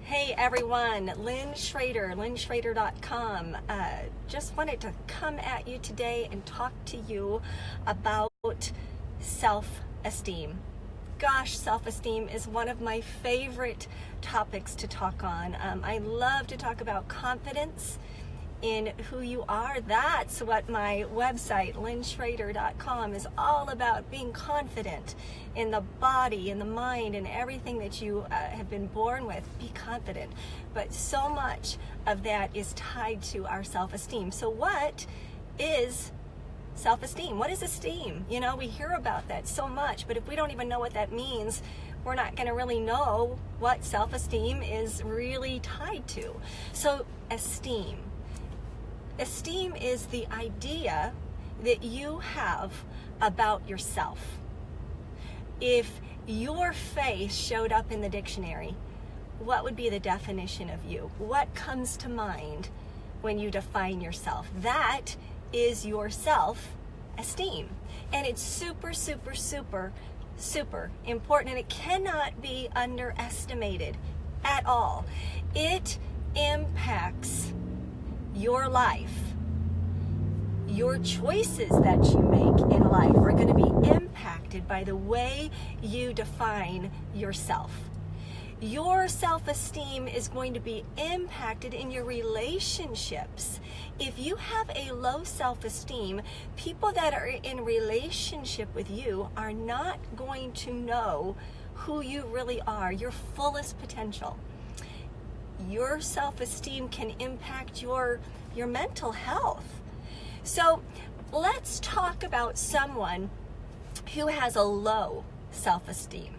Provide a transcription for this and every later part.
Hey everyone, Lynn Schrader, lynnschrader.com. Just wanted to come at you today and talk to you about self-esteem. Gosh, self-esteem is one of my favorite topics to talk on. I love to talk about confidence in who you are. That's what my website, lynnschrader.com, is all about, being confident in the body, in the mind, and everything that you have been born with. Be confident. But so much of that is tied to our self-esteem. So what is self-esteem? What is esteem? You know, we hear about that so much, but if we don't even know what that means, we're not going to really know what self-esteem is really tied to. So esteem. Esteem is the idea that you have about yourself. If your face showed up in the dictionary, what would be the definition of you? What comes to mind when you define yourself? That is your self-esteem. And it's super, super, super, super important, and it cannot be underestimated at all. It impacts your life. Your choices that you make in life are going to be impacted by the way you define yourself. Your self-esteem is going to be impacted in your relationships. If you have a low self-esteem, people that are in relationship with you are not going to know who you really are, your fullest potential. Your self-esteem can impact your mental health. So let's talk about someone who has a low self-esteem.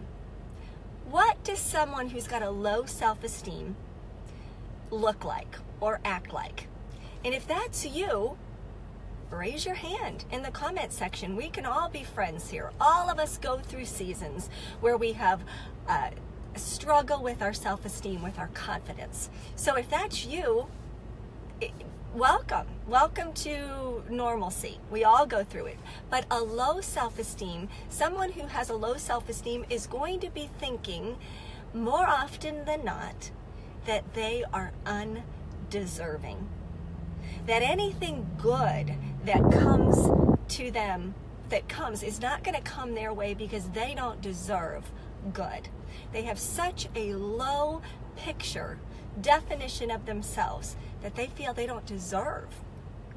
What does someone who's got a low self-esteem look like or act like? And if that's you, raise your hand in the comment section. We can all be friends here. All of us go through seasons where we have struggle with our self-esteem, with our confidence. So if that's you, welcome to normalcy. We all go through it. But a low self-esteem, someone who has a low self-esteem is going to be thinking more often than not that they are undeserving. That anything good that comes to them, is not going to come their way because they don't deserve good. They have such a low definition of themselves that they feel they don't deserve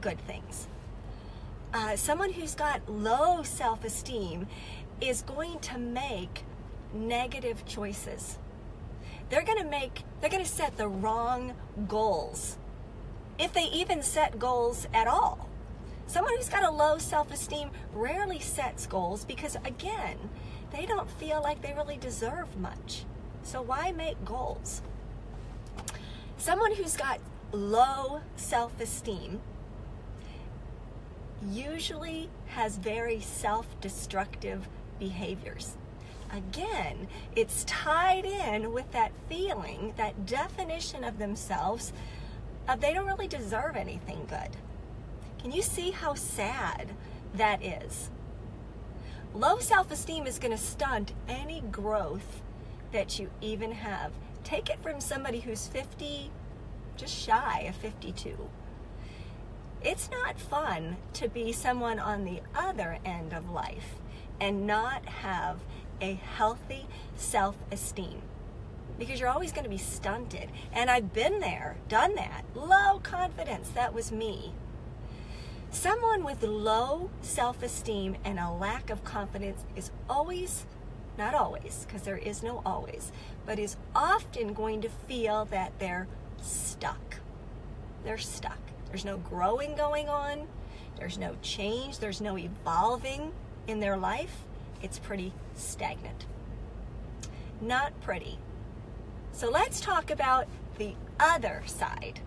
good things. Someone who's got low self-esteem is going to make negative choices. They're going to set the wrong goals, if they even set goals at all. Someone who's got a low self-esteem rarely sets goals because, again, they don't feel like they really deserve much. So why make goals? Someone who's got low self-esteem usually has very self-destructive behaviors. Again, it's tied in with that feeling, that definition of themselves of they don't really deserve anything good. Can you see how sad that is? Low self-esteem is going to stunt any growth that you even have. Take it from somebody who's 50, just shy of 52. It's not fun to be someone on the other end of life and not have a healthy self-esteem, because you're always going to be stunted. And I've been there, done that. Low confidence, that was me. Someone with low self-esteem and a lack of confidence is always, not always, because there is no always, but is often going to feel that they're stuck. They're stuck. There's no growing going on. There's no change. There's no evolving in their life. It's pretty stagnant. Not pretty. So let's talk about the other side.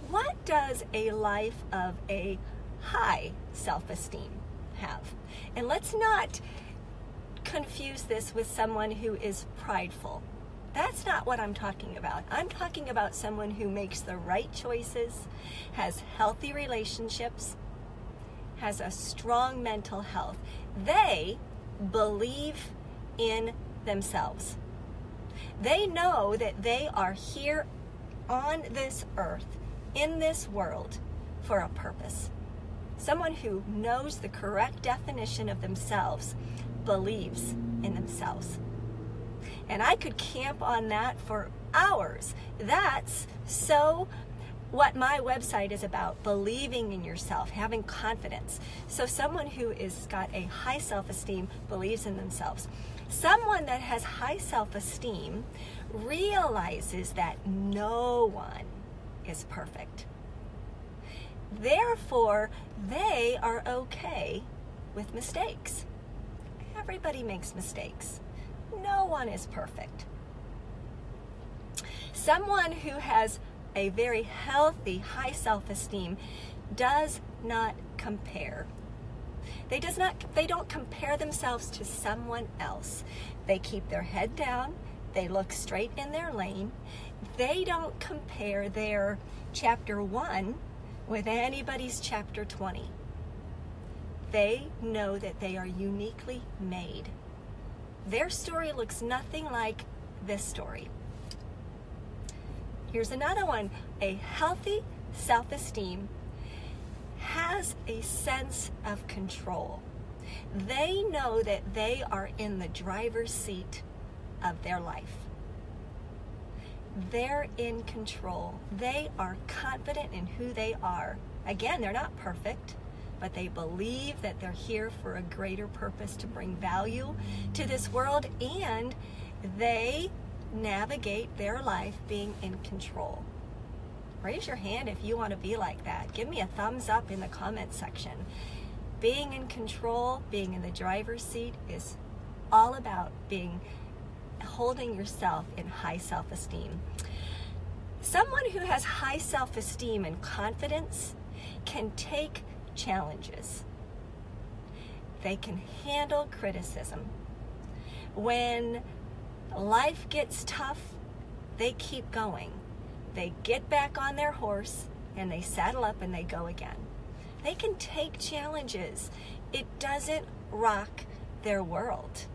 What does a life of a high self-esteem have? And let's not confuse this with someone who is prideful. That's not what I'm talking about. I'm talking about someone who makes the right choices, has healthy relationships, has a strong mental health. They believe in themselves. They know that they are here on this earth, in this world, for a purpose. Someone who knows the correct definition of themselves believes in themselves. And I could camp on that for hours. That's so what my website is about, believing in yourself, having confidence. So someone who is got a high self-esteem believes in themselves. Someone that has high self-esteem realizes that no one is perfect. Therefore, they are okay with mistakes. Everybody makes mistakes. No one is perfect. Someone who has a very healthy, high self-esteem does not compare. They don't compare themselves to someone else. They keep their head down. They look straight in their lane. They don't compare their chapter 1 with anybody's chapter 20. They know that they are uniquely made. Their story looks nothing like this story. Here's another one. A healthy self-esteem has a sense of control. They know that they are in the driver's seat of their life. They're in control. They are confident in who they are. Again, they're not perfect, but they believe that they're here for a greater purpose to bring value to this world, and they navigate their life being in control. Raise your hand if you want to be like that. Give me a thumbs up in the comment section. Being in control, being in the driver's seat is all about holding yourself in high self-esteem. Someone who has high self-esteem and confidence can take challenges. They can handle criticism. When life gets tough, they keep going. They get back on their horse and they saddle up and they go again. They can take challenges. It doesn't rock their world.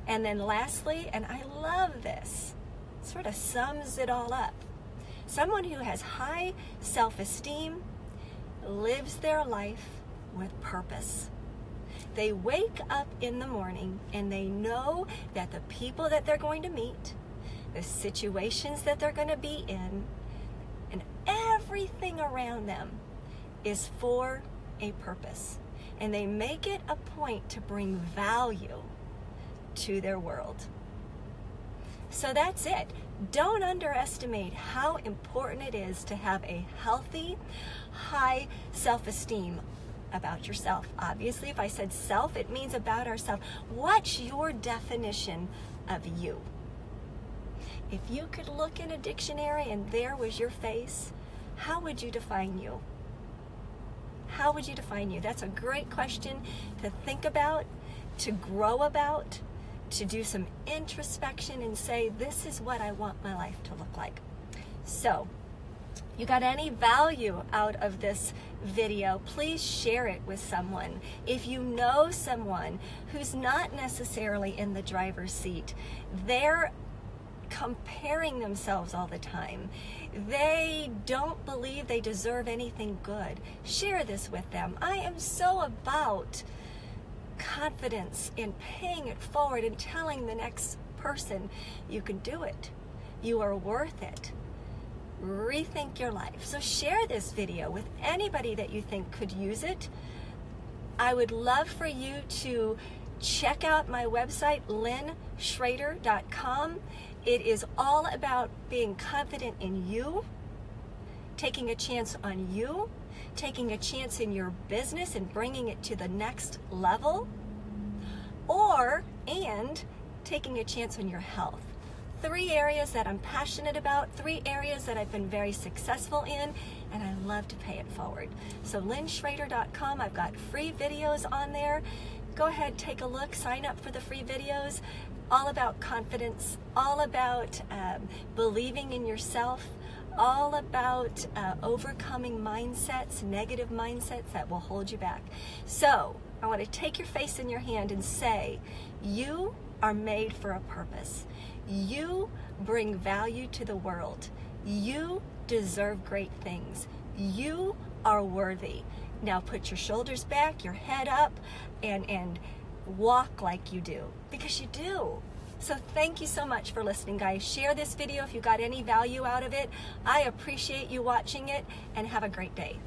And then lastly, and I love this, sort of sums it all up. Someone who has high self-esteem lives their life with purpose. They wake up in the morning and they know that the people that they're going to meet, the situations that they're going to be in, and everything around them is for a purpose. And they make it a point to bring value to their world. So that's it. Don't underestimate how important it is to have a healthy, high self-esteem about yourself. Obviously, if I said self, it means about ourselves. What's your definition of you? If you could look in a dictionary and there was your face, how would you define you? How would you define you? That's a great question to think about, to grow about, to do some introspection and say, this is what I want my life to look like. So, you got any value out of this video, please share it with someone. If you know someone who's not necessarily in the driver's seat, they're comparing themselves all the time. They don't believe they deserve anything good. Share this with them. I am so about confidence in paying it forward and telling the next person, you can do it. You are worth it. Rethink your life. So share this video with anybody that you think could use it. I would love for you to check out my website, lynnschrader.com. It is all about being confident in you, taking a chance on you, taking a chance in your business and bringing it to the next level, and taking a chance on your health. 3 areas that I'm passionate about, 3 areas that I've been very successful in, and I love to pay it forward. So lynnschrader.com, I've got free videos on there. Go ahead, take a look, sign up for the free videos, all about confidence, all about believing in yourself, all about overcoming mindsets, negative mindsets that will hold you back. So I want to take your face in your hand and say, you are made for a purpose. You bring value to the world. You deserve great things. You are worthy. Now put your shoulders back, your head up, and walk like you do, because you do. So thank you so much for listening, guys. Share this video if you got any value out of it. I appreciate you watching it, and have a great day.